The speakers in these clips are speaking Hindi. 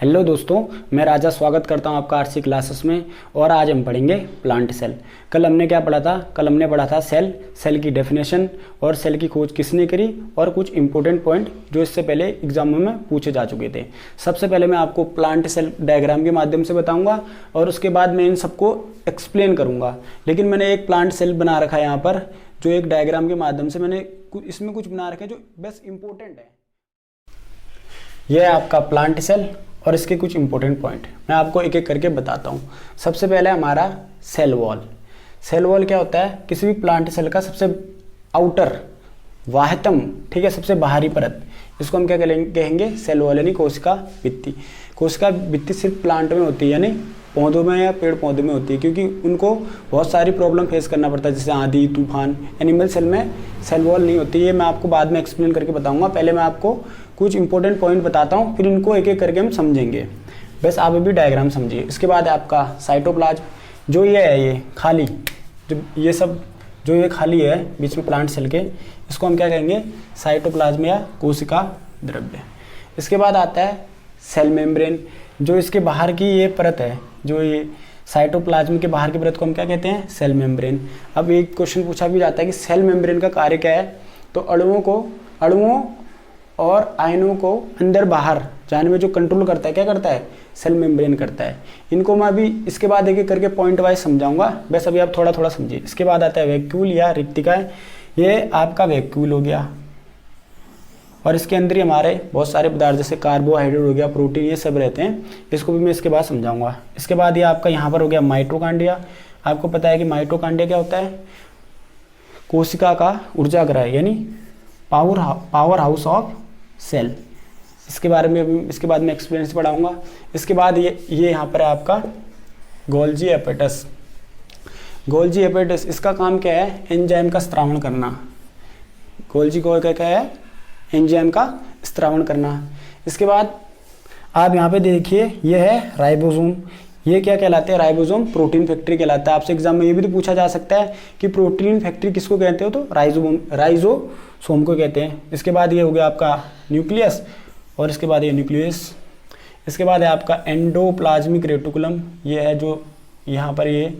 हेलो दोस्तों, मैं राजा स्वागत करता हूं आपका आरसी क्लासेस में। और आज हम पढ़ेंगे प्लांट सेल। कल हमने क्या पढ़ा था? कल हमने पढ़ा था सेल की डेफिनेशन और सेल की खोज किसने करी और कुछ इंपॉर्टेंट पॉइंट जो इससे पहले एग्जामों में पूछे जा चुके थे। सबसे पहले मैं आपको प्लांट सेल डायग्राम के माध्यम से बताऊंगा और उसके बाद मैं इन सबको एक्सप्लेन करूंगा। लेकिन मैंने एक प्लांट सेल बना रखा है यहाँ पर, जो एक डायग्राम के माध्यम से मैंने इसमें कुछ बना रखा है जो बस इंपॉर्टेंट है। यह है आपका प्लांट सेल और इसके कुछ इंपॉर्टेंट पॉइंट मैं आपको एक एक करके बताता हूँ। सबसे पहले हमारा सेल वॉल। सेल वॉल क्या होता है? किसी भी प्लांट सेल का सबसे आउटर बाह्यतम, ठीक है, सबसे बाहरी परत, इसको हम क्या कहेंगे? सेल वॉल, यानी कोशिका भित्ति। कोशिका भित्ति सिर्फ प्लांट में होती है, यानी पौधों में या पेड़ पौधों में होती है, क्योंकि उनको बहुत सारी प्रॉब्लम फेस करना पड़ता है, जैसे आंधी तूफान। एनिमल सेल में सेल वॉल नहीं होती है। मैं आपको बाद में एक्सप्लेन करके बताऊंगा। पहले मैं आपको कुछ इंपॉर्टेंट पॉइंट बताता हूँ, फिर इनको एक एक करके हम समझेंगे। बस आप अभी डायग्राम समझिए। इसके बाद है आपका साइटोप्लाज्म, जो ये है, ये खाली, जो ये सब जो ये खाली है बीच में प्लांट सेल के, इसको हम क्या कहेंगे? साइटोप्लाज्म या कोशिका द्रव्य। इसके बाद आता है सेल मेम्ब्रेन, जो इसके बाहर की ये परत है, जो ये साइटोप्लाज्म के बाहर की परत को हम क्या कहते हैं? Cell membrane. अब एक क्वेश्चन पूछा भी जाता है कि सेल मेम्ब्रेन का कार्य क्या है? तो अणुओं और आयनों को अंदर बाहर जाने में जो कंट्रोल करता है, क्या करता है? सेल मेम्ब्रेन करता है। इनको मैं अभी इसके बाद एक एक करके पॉइंट वाइज समझाऊंगा, बस अभी आप थोड़ा थोड़ा समझिए। इसके बाद आता है वैक्यूल या रिक्तिकाएं। ये आपका वैक्यूल हो गया और इसके अंदर ही हमारे बहुत सारे पदार्थ जैसे कार्बोहाइड्रेट हो गया, प्रोटीन, ये सब रहते हैं। इसको भी मैं इसके बाद समझाऊंगा। इसके बाद ये आपका यहाँ पर हो गया माइटोकांड्रिया। आपको पता है कि माइटोकांड्रिया क्या होता है? कोशिका का ऊर्जागृह, यानी पावर हाउस ऑफ सेल। इसके बारे में इसके बाद में एक्सपीरियंस से पढ़ाऊंगा। इसके बाद ये यहाँ पर है आपका गोल्जी एपेटस। गोल्जी एपेटस, इसका काम क्या है? एंजाइम का स्त्रावण करना। गोल्जी को क्या है? एंजाइम का स्त्रावण करना। इसके बाद आप यहाँ पे देखिए, ये है राइबोसोम। ये क्या कहलाते हैं? राइबोसोम प्रोटीन फैक्ट्री कहलाता है। आपसे एग्जाम में ये भी तो पूछा जा सकता है कि प्रोटीन फैक्ट्री किसको कहते हो? तो राइजोसोम को कहते हैं। इसके बाद ये हो गया आपका न्यूक्लियस और इसके बाद ये न्यूक्लियस। इसके बाद है आपका एंडोप्लाज्मिक रेटिकुलम। ये है जो यहाँ पर ये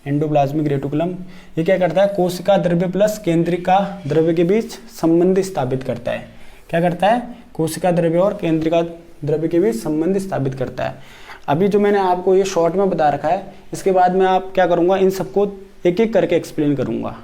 एंडोप्लाज्मिक रेटिकुलम, ये क्या करता है? कोशिका द्रव्य प्लस केंद्रिका द्रव्य के बीच संबंध स्थापित करता है। क्या करता है? कोशिका द्रव्य और केंद्रिका द्रव्य के बीच संबंध स्थापित करता है। अभी जो मैंने आपको ये शॉर्ट में बता रखा है, इसके बाद मैं आप क्या करूँगा? इन सबको एक एक करके एक्सप्लेन करूँगा।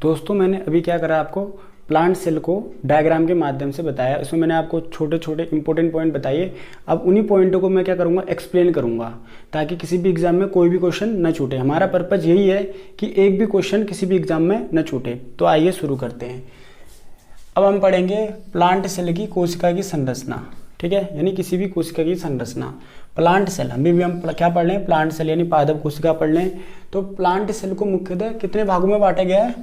दोस्तों, मैंने अभी क्या करा? आपको प्लांट सेल को डायग्राम के माध्यम से बताया। इसमें मैंने आपको छोटे छोटे इंपॉर्टेंट पॉइंट बताइए। अब उन्हीं पॉइंटों को मैं क्या करूँगा? एक्सप्लेन करूँगा, ताकि किसी भी एग्जाम में कोई भी क्वेश्चन न छूटे। हमारा पर्पज़ यही है कि एक भी क्वेश्चन किसी भी एग्जाम में न छूटे। तो आइए शुरू करते हैं। अब हम पढ़ेंगे प्लांट सेल की कोशिका की संरचना, ठीक है, यानी किसी भी कोशिका की संरचना। प्लांट सेल हम क्या पढ़ लें? प्लांट सेल यानी पादप कोशिका पढ़ लें। तो प्लांट सेल को मुख्यतः कितने भागों में बांटा गया है?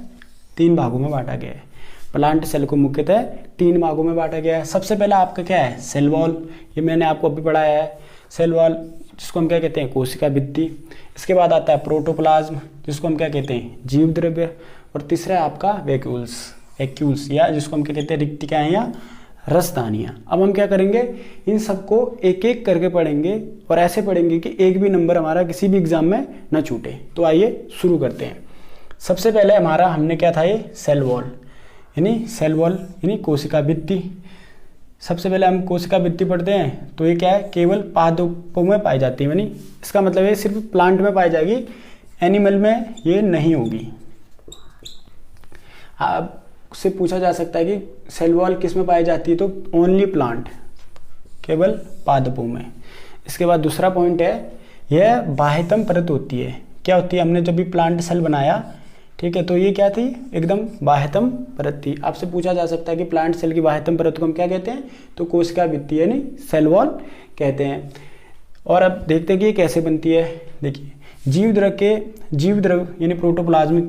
3 भागों में बांटा गया है। प्लांट सेल को मुख्यतः 3 भागों में बांटा गया है। सबसे पहला आपका क्या है? Cell wall. ये मैंने आपको अभी पढ़ाया है। सेल वॉल जिसको हम क्या कहते हैं? कोशिका भित्ति। इसके बाद आता है प्रोटोप्लाज्म, जिसको हम क्या कहते हैं? जीव द्रव्य। और तीसरा है आपका वैक्यूल्स, या जिसको हम क्या कहते हैं? रिक्तिकाएं या रसदानियाँ। अब हम क्या करेंगे? इन सबको एक एक करके पढ़ेंगे और ऐसे पढ़ेंगे कि एक भी नंबर हमारा किसी भी एग्जाम में न छूटे। तो आइए शुरू करते हैं। सबसे पहले हमारा हमने क्या था? ये सेल वॉल यानी कोशिका भित्ति। सबसे पहले हम कोशिका भित्ति पढ़ते हैं। तो ये क्या है? केवल पादपों में पाई जाती है, यानी इसका मतलब ये सिर्फ प्लांट में पाई जाएगी, एनिमल में ये नहीं होगी। अब से पूछा जा सकता है कि सेल वॉल किस में पाई जाती है? तो ओनली प्लांट, केवल पादपों में। इसके बाद दूसरा पॉइंट है, यह बाह्यतम परत होती है। क्या होती है? हमने जब भी प्लांट सेल बनाया, ठीक है, तो ये क्या थी? एकदम बाह्यतम परत थी। आपसे पूछा जा सकता है कि प्लांट सेल की बाह्यतम परत को हम क्या कहते हैं? तो कोशिका भित्ति यानी सेल वॉल कहते हैं। और अब देखते हैं कि ये कैसे बनती है। देखिए, जीव द्रव यानी प्रोटोप्लाज्म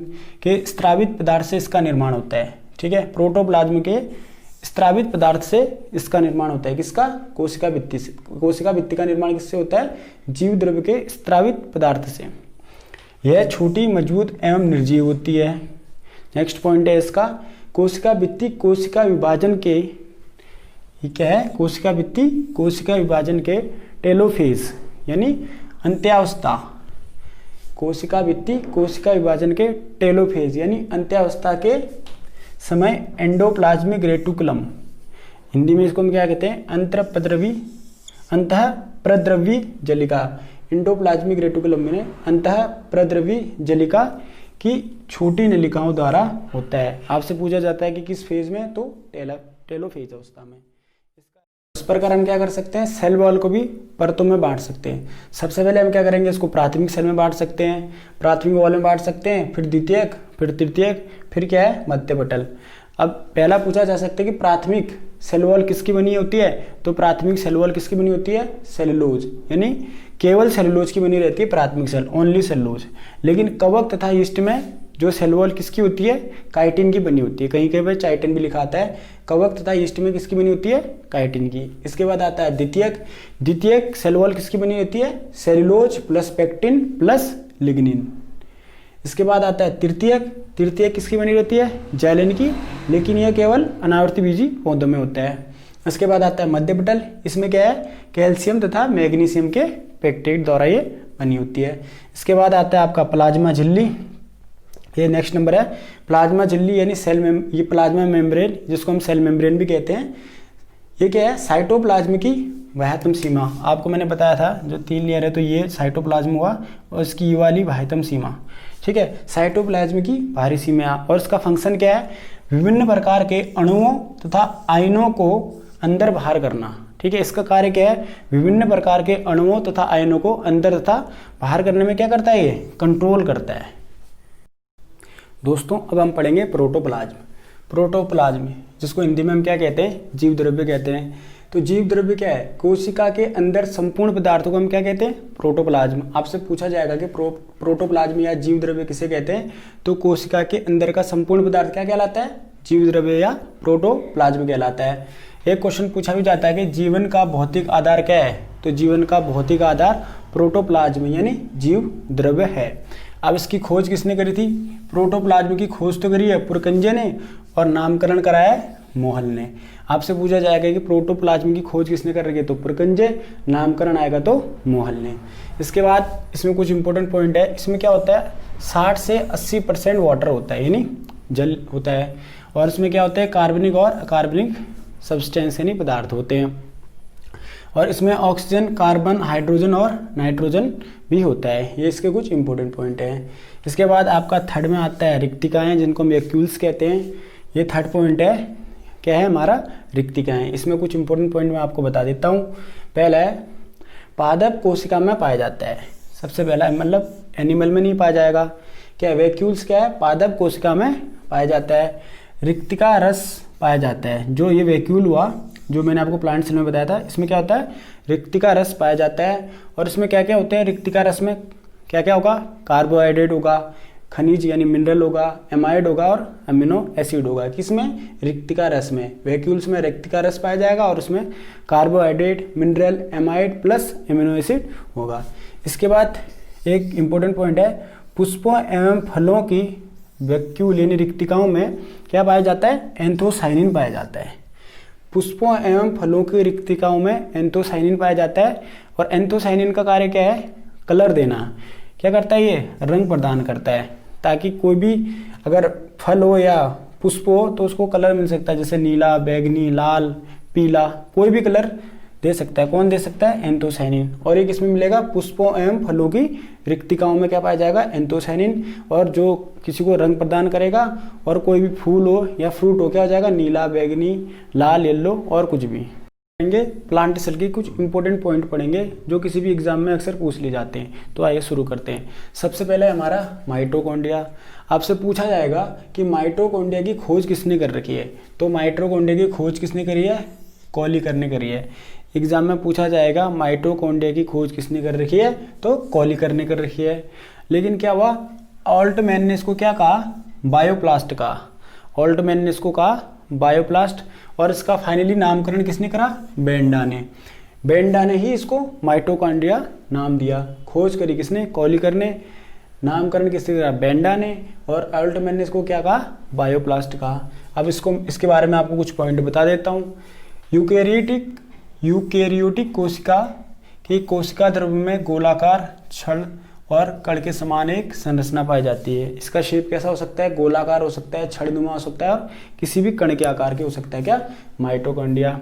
के स्त्रावित पदार्थ से इसका निर्माण होता है, ठीक है। प्रोटोप्लाज्म के स्त्रावित पदार्थ से इसका निर्माण होता है। किसका? कोशिका भित्ति से। कोशिका भित्ति का निर्माण किससे होता है? जीव द्रव्य के स्त्रावित पदार्थ से। यह छोटी, मजबूत एवं निर्जीव होती है। नेक्स्ट पॉइंट है इसका, कोशिका भित्ति कोशिका विभाजन के ये क्या है, कोशिका भित्ति कोशिका विभाजन के टेलोफेज यानी अंत्यावस्था, कोशिका भित्ति कोशिका विभाजन के टेलोफेज यानी अंत्यावस्था के समय एंडोप्लाज्मिक रेटिकुलम, हिंदी में इसको हम क्या कहते हैं, अंतः प्रद्रवी जलिका, एंडोप्लाज्मिक रेटिकुलम में अंतः प्रद्रवी जलिका की छोटी नलिकाओं द्वारा होता है। आपसे पूछा जाता है कि किस फेज में, तो टेलोफेज अवस्था में। इस प्रकार हम क्या कर सकते हैं, सेल वॉल को भी परतों में बांट सकते हैं। सबसे पहले हम क्या करेंगे, इसको प्राथमिक सेल में बांट सकते हैं, प्राथमिक वॉल में बांट सकते हैं, फिर द्वितीयक, फिर तृतीयक, फिर क्या है, मध्य पटल। अब पहला पूछा जा सकता है कि प्राथमिक सेल वॉल किसकी बनी होती है, तो प्राथमिक सेल वॉल किसकी बनी होती है, सेलुलोज, यानी केवल सेलुलोज की बनी रहती है प्राथमिक सेल, ओनली सेलुलोज। लेकिन कवक तथा यीस्ट में जो सेल वॉल किसकी होती है, काइटिन की बनी होती है, कहीं कहीं पे चाइटिन भी लिखा आता है। कवक तथा यीस्ट में किसकी बनी होती है, काइटिन की। इसके बाद आता है द्वितीयक, द्वितीयक सेल वॉल किसकी बनी होती है, cellulose plus pectin plus lignin. इसके बाद आता है तृतीयक, तृतीयक किसकी बनी रहती है, जैलिन की, लेकिन यह केवल अनावर्तबीजी पौधों में होता है। इसके बाद आता है मध्य पटल, इसमें क्या है, कैल्शियम तथा मैग्नीशियम के पेक्टेट द्वारा ये बनी होती है। इसके बाद आता है आपका प्लाज्मा झिल्ली, ये नेक्स्ट नंबर है, प्लाज्मा झिल्ली यानी ये प्लाज्मा मेम्ब्रेन, जिसको हम सेल मेम्ब्रेन भी कहते हैं। ये क्या है, साइटोप्लाज्म की बाह्यतम सीमा, आपको मैंने बताया था जो 3 लेयर है, तो ये साइटोप्लाज्म हुआ और इसकी ये वाली बाह्यतम सीमा, ठीक है, साइटोप्लाज्म की बाहरी सीमा। और इसका फंक्शन क्या है, विभिन्न प्रकार के अणुओं तथा आयनों को अंदर बाहर करना, ठीक है। इसका कार्य क्या है, विभिन्न प्रकार के अणुओं तथा आयनों को अंदर तथा बाहर करने में क्या करता है, ये कंट्रोल करता है। दोस्तों अब हम पढ़ेंगे प्रोटोप्लाज्म। प्रोटोप्लाज्म जिसको हिंदी में हम क्या कहते हैं, जीव द्रव्य कहते हैं। तो जीव द्रव्य क्या है, कोशिका के अंदर संपूर्ण पदार्थों को हम क्या कहते हैं, प्रोटोप्लाज्म। आपसे पूछा जाएगा कि प्रोटोप्लाज्म या जीव द्रव्य किसे कहते हैं, तो कोशिका के अंदर का संपूर्ण पदार्थ क्या कहलाता है, जीव द्रव्य या प्रोटोप्लाज्म कहलाता है। एक क्वेश्चन पूछा भी जाता है कि जीवन का भौतिक आधार क्या है, तो जीवन का भौतिक आधार प्रोटोप्लाज्म यानी जीव द्रव्य है। अब इसकी खोज किसने करी थी, प्रोटोप्लाज्म की खोज तो करी है पुरकंजे ने और नामकरण कराया है मोहल ने। आपसे पूछा जाएगा कि प्रोटोप्लाज्म की खोज किसने कर रही है, तो पुरकंजे, नामकरण आएगा तो मोहल ने। इसके बाद इसमें कुछ इंपॉर्टेंट पॉइंट है, इसमें क्या होता है, 60 से 80% वाटर होता है यानी जल होता है, और इसमें क्या होता है, कार्बनिक और अकार्बनिक सब्सटेंस यानी पदार्थ होते हैं, और इसमें ऑक्सीजन, कार्बन, हाइड्रोजन और नाइट्रोजन भी होता है। ये इसके कुछ इंपॉर्टेंट पॉइंट हैं। इसके बाद आपका थर्ड में आता है रिक्तिकाएं, जिनको हम वैक्यूल्स कहते हैं। ये थर्ड पॉइंट है, क्या है हमारा, रिक्तिकाएं। इसमें कुछ इंपॉर्टेंट पॉइंट मैं आपको बता देता हूँ। पहला है पादप कोशिका में पाया जाता है, सबसे पहला मतलब एनिमल में नहीं पाया जाएगा। क्या वैक्यूल्स क्या है, पादप कोशिका में पाया जाता है। रिक्तिका रस पाया जाता है, जो ये वैक्यूल हुआ जो मैंने आपको प्लांट सेल में बताया था, इसमें क्या होता है, रिक्तिका रस पाया जाता है। और इसमें क्या क्या होते हैं, रिक्तिका रस में क्या क्या होगा, कार्बोहाइड्रेट होगा, खनिज यानी मिनरल होगा, एमाइड होगा और अमीनो एसिड होगा। किसमें, रिक्तिका रस में। वैक्यूल्स में रिक्तिका रस पाया जाएगा और उसमें carbohydrate, mineral, amide plus amino acid होगा। इसके बाद एक इम्पोर्टेंट पॉइंट है, पुष्पों एवं फलों की वैक्यूल यानी रिक्तिकाओं में क्या पाया जाता है, एंथोसाइनिन पाया जाता है। पुष्पों एवं फलों की रिक्तिकाओं में एंथोसाइनिन पाया जाता है, और एंथोसाइनिन का कार्य क्या है, कलर देना। क्या करता है, ये रंग प्रदान करता है, ताकि कोई भी अगर फल हो या पुष्प हो तो उसको कलर मिल सकता है, जैसे नीला, बैगनी, लाल, पीला, कोई भी कलर दे सकता है। कौन दे सकता है, एंथोसाइनिन। और एक इसमें मिलेगा पुष्पों एवं फलों की रिक्तिकाओं में क्या पाया जाएगा, एंथोसाइनिन, और जो किसी को रंग प्रदान करेगा, और कोई भी फूल हो या फ्रूट हो क्या हो जाएगा, नीला, बैगनी, लाल, येलो और कुछ भी। पढ़ेंगे प्लांट सेल के कुछ इंपॉर्टेंट पॉइंट पढ़ेंगे जो किसी भी एग्जाम में अक्सर पूछ लिए जाते हैं। तो आइए शुरू करते हैं। सबसे पहले हमारा माइटोकॉन्ड्रिया। आपसे पूछा जाएगा कि माइटोकॉन्ड्रिया की खोज किसने कर रखी है, तो माइटोकॉन्ड्रिया की खोज किसने करी है, कॉलिकर ने करी है। एग्जाम में पूछा जाएगा माइटोकॉन्ड्रिया की खोज किसने कर रखी है, तो कॉलिकर ने कर रखी है। लेकिन क्या हुआ, ऑल्टमैन ने इसको क्या कहा, बायोप्लास्ट कहा। ऑल्टमैन ने इसको कहा बायोप्लास्ट, और इसका फाइनली नामकरण किसने करा, बेंडा ने। बेंडा ने ही इसको माइटोकॉन्ड्रिया नाम दिया। खोज करी किसने, कॉलिकर ने, नामकरण किसने करा, बेंडा ने, और ऑल्टमैन ने इसको क्या कहा, बायोप्लास्ट कहा। अब इसके बारे में आपको कुछ पॉइंट बता देता हूँ। यूकेरियोटिक कोशिका की कोशिका द्रव्य में गोलाकार, छड़ और कण के समान एक संरचना पाई जाती है। इसका शेप कैसा हो सकता है? गोलाकार हो सकता है, छड़नुमा हो सकता है और किसी भी कण के आकार के हो सकता है। क्या? माइटोकॉन्ड्रिया।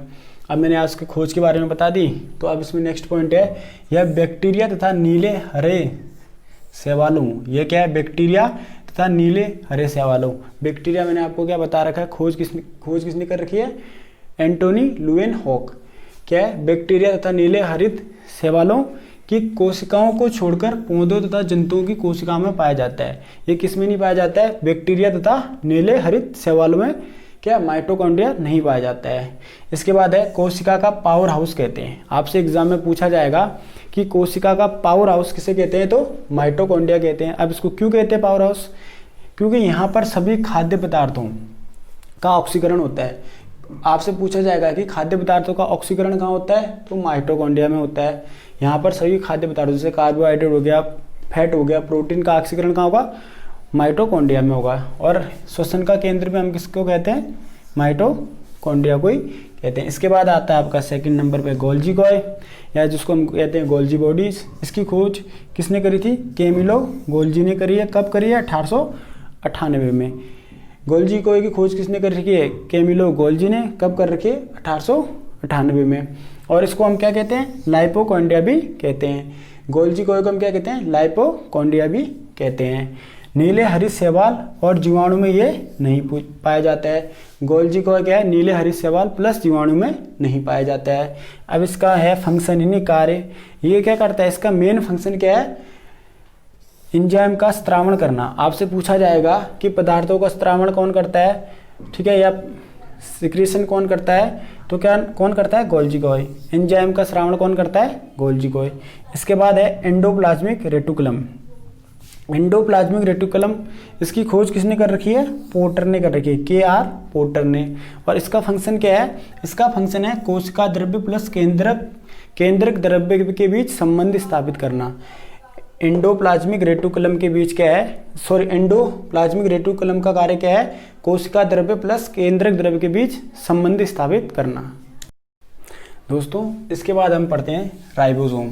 अब मैंने आज की खोज के बारे में बता दी, तो अब इसमें नेक्स्ट पॉइंट है, यह बैक्टीरिया तथा नीले हरे शैवालों। यह क्या है? बैक्टीरिया तथा नीले हरे शैवालों। बैक्टीरिया मैंने आपको क्या बता रखा है? खोज किसने कर रखी है? एंटोनी लुएनहॉक। क्या है? बैक्टीरिया तथा नीले हरित शैवालों की कोशिकाओं को छोड़कर पौधों तथा जंतुओं की कोशिकाओं में पाया जाता है। ये किस में नहीं पाया जाता है? बैक्टीरिया तथा नीले हरित शैवालों में क्या? माइटोकॉन्ड्रिया नहीं पाया जाता है। इसके बाद है कोशिका का पावर हाउस कहते हैं। आपसे एग्जाम में पूछा जाएगा कि कोशिका का पावर हाउस किसे कहते हैं? तो माइटोकॉन्ड्रिया कहते हैं। अब इसको क्यों कहते हैं पावर हाउस? क्योंकि यहाँ पर सभी खाद्य पदार्थों का ऑक्सीकरण होता है। आपसे पूछा जाएगा कि खाद्य पदार्थों का ऑक्सीकरण कहाँ होता है? तो माइटोकॉन्ड्रिया में होता है। यहाँ पर सभी खाद्य पदार्थों जैसे कार्बोहाइड्रेट हो गया, फैट हो गया, प्रोटीन का ऑक्सीकरण कहाँ होगा? माइटोकॉन्ड्रिया में होगा। और श्वसन का केंद्र में हम किसको कहते हैं? माइटोकॉन्ड्रिया को ही कहते हैं। इसके बाद आता है आपका सेकंड नंबर पे गोल्जी कॉय, या जिसको हम कहते हैं गोल्जी बॉडीज। इसकी खोज किसने करी थी? कैमिलो गोल्जी ने करी है। कब करी है? 1898 में। गोल्जी कॉय की खोज किसने कर रखी है? कैमिलो गोल्जी ने। कब कर रखी है? 1898 में। और इसको हम क्या कहते हैं? लाइपोकॉन्ड्रिया भी कहते हैं। गोल्जी कॉय को हम क्या कहते हैं? लाइपोकॉन्ड्रिया भी कहते हैं। नीले हरित शैवाल और जीवाणु में ये नहीं पाया जाता है। गोल्जी कॉय क्या है? नीले हरित शैवाल प्लस जीवाणु में नहीं पाया जाता है। अब इसका है फंक्शन यानी कार्य। ये क्या करता है? इसका मेन फंक्शन क्या है? एंजाइम का स्त्रावण करना। आपसे पूछा जाएगा कि पदार्थों का स्त्रावण कौन करता है, ठीक है, या सिक्रीशन कौन करता है? तो क्या कौन करता है? Golgi coy. एंजाइम का स्रावण कौन करता है? Golgi coy. इसके बाद है एंडोप्लाज्मिक रेटिकुलम। एंडोप्लाज्मिक रेटिकुलम, इसकी खोज किसने कर रखी है? पोर्टर ने कर रखी है, KR पोर्टर ने। और इसका फंक्शन क्या है? इसका फंक्शन है कोशिका द्रव्य प्लस केंद्रक द्रव्य के बीच संबंध स्थापित करना। एंडोप्लाज्मिक रेटिकुलम के बीच क्या है? एंडोप्लाज्मिक रेटिकुलम का कार्य क्या है? कोशिका द्रव्य प्लस केंद्रक द्रव्य के बीच संबंध स्थापित करना। दोस्तों, इसके बाद हम पढ़ते हैं राइबोसोम।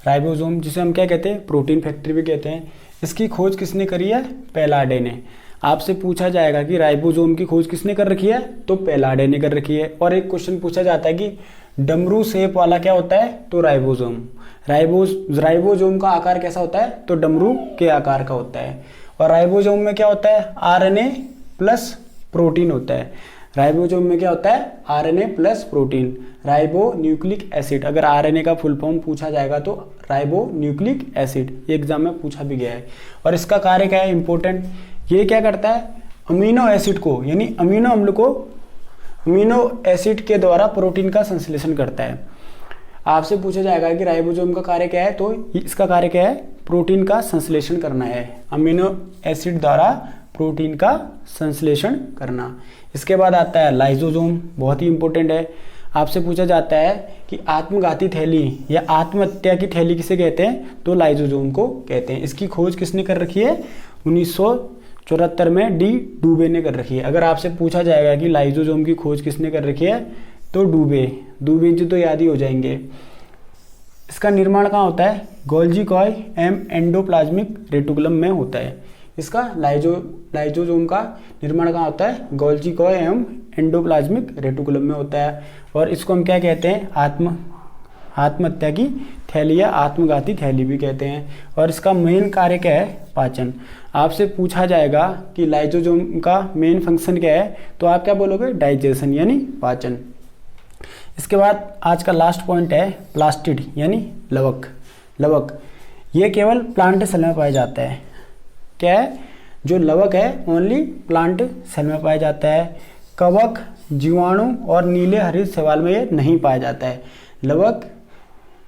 राइबोसोम जिसे हम क्या कहते हैं? प्रोटीन फैक्ट्री भी कहते हैं। इसकी खोज किसने करी है? पैलाडे ने। आपसे पूछा जाएगा कि राइबोसोम की खोज किसने कर रखी है? तो पैलाडे ने कर रखी है। और एक क्वेश्चन पूछा जाता है कि डमरू शेप वाला क्या होता है? तो राइबोसोम। राइबोसोम का आकार कैसा होता है? तो डमरू के आकार का होता है। और राइबोसोम में क्या होता है? RNA प्लस प्रोटीन होता है। राइबोसोम में क्या होता है? RNA plus protein, ribo nucleic acid. अगर RNA का फुल फॉर्म पूछा जाएगा तो राइबो न्यूक्लिक एसिड, ये एग्जाम में पूछा भी गया है। और इसका कार्य क्या है? इंपॉर्टेंट, ये क्या करता है? अमीनो एसिड को, यानी अमीनो अम्ल को अमीनो एसिड के द्वारा प्रोटीन का संश्लेषण करता है। आपसे पूछा जाएगा कि राइबोसोम का कार्य क्या है? तो इसका कार्य क्या है? प्रोटीन का संश्लेषण करना है, अमीनो एसिड द्वारा प्रोटीन का संश्लेषण करना। इसके बाद आता है लाइसोसोम, बहुत ही इंपॉर्टेंट है। आपसे पूछा जाता है कि आत्मघाती थैली या आत्महत्या की थैली किसे कहते हैं? तो लाइसोसोम को कहते हैं। इसकी खोज किसने कर रखी है? 1974 में डी डूबे ने कर रखी है। अगर आपसे पूछा जाएगा कि लाइसोसोम की खोज किसने कर रखी है? तो डूबे जी तो याद ही हो जाएंगे। इसका निर्माण कहाँ होता है? गोल्जी कॉय एंडोप्लाज्मिक रेटिकुलम में होता है। इसका लाइसोसोम का निर्माण कहाँ होता है? गोल्जी कॉय एंडोप्लाज्मिक रेटिकुलम में होता है। और इसको हम क्या कहते हैं? आत्महत्या की थैली या आत्मघाती थैली भी कहते हैं। और इसका मेन कार्य क्या है? पाचन। आपसे पूछा जाएगा कि लाइसोसोम का मेन फंक्शन क्या है? तो आप क्या बोलोगे? डाइजेशन यानी पाचन। इसके बाद आज का लास्ट पॉइंट है प्लास्टिड यानी लवक। ये केवल प्लांट सेल में पाया जाता है। क्या है? जो लवक है ओनली प्लांट सेल में पाया जाता है। कवक, जीवाणु और नीले हरित शैवाल में ये नहीं पाया जाता है। लवक,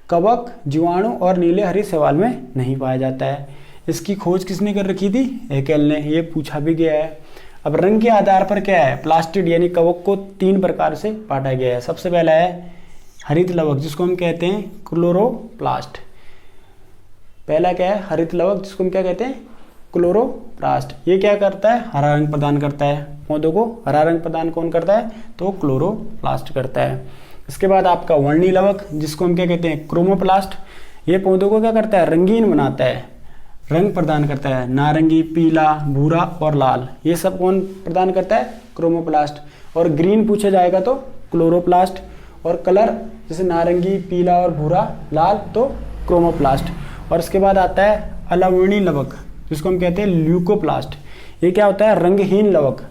कवक, जीवाणु और नीले हरित शैवाल में नहीं पाया जाता है। इसकी खोज किसने कर रखी थी? हैकेल ने। ये पूछा भी गया है। अब रंग के आधार पर क्या है? प्लास्टिड यानी कवक को 3 प्रकार से बांटा गया है। सबसे पहला है हरित लवक, जिसको हम कहते हैं क्लोरोप्लास्ट। पहला क्या है? हरित लवक, जिसको हम क्या कहते हैं? क्लोरोप्लास्ट। ये क्या करता है? हरा रंग प्रदान करता है। पौधों को हरा रंग प्रदान कौन करता है? तो क्लोरोप्लास्ट करता है। इसके बाद आपका वर्णी लवक, जिसको हम क्या कहते हैं? क्रोमोप्लास्ट। ये पौधों को क्या करता है? रंगीन बनाता है, रंग प्रदान करता है। नारंगी, पीला, भूरा और लाल, ये सब कौन प्रदान करता है? क्रोमोप्लास्ट। और ग्रीन पूछा जाएगा तो क्लोरोप्लास्ट। और कलर जैसे नारंगी, पीला और भूरा, लाल, तो क्रोमोप्लास्ट। और इसके बाद आता है अलावर्णी लवक, जिसको हम कहते हैं ल्यूकोप्लास्ट। ये क्या होता है? रंगहीन लवक।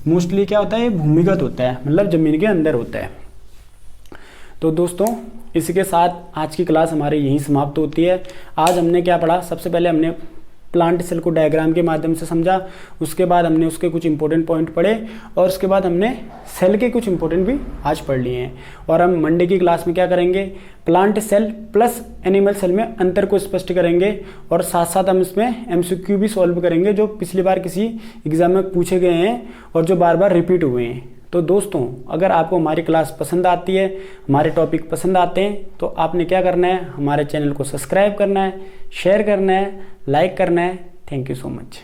मोस्टली क्या होता है? ये भूमिगत होता है, मतलब जमीन के अंदर होता है। तो दोस्तों, इसी के साथ आज की क्लास हमारी यहीं समाप्त होती है। आज हमने क्या पढ़ा? सबसे पहले हमने प्लांट सेल को डायग्राम के माध्यम से समझा, उसके बाद हमने उसके कुछ इंपॉर्टेंट पॉइंट पढ़े, और उसके बाद हमने सेल के कुछ इंपॉर्टेंट भी आज पढ़ लिए हैं। और हम मंडे की क्लास में क्या करेंगे? Plant cell plus animal cell में अंतर को स्पष्ट करेंगे, और साथ साथ हम इसमें एमसीक्यू भी सॉल्व करेंगे, जो पिछली बार किसी एग्जाम में पूछे गए हैं और जो बार बार रिपीट हुए हैं। तो दोस्तों, अगर आपको हमारी क्लास पसंद आती है, हमारे टॉपिक पसंद आते हैं, तो आपने क्या करना है? हमारे चैनल को सब्सक्राइब करना है, शेयर करना है, लाइक करना है। Thank you so much.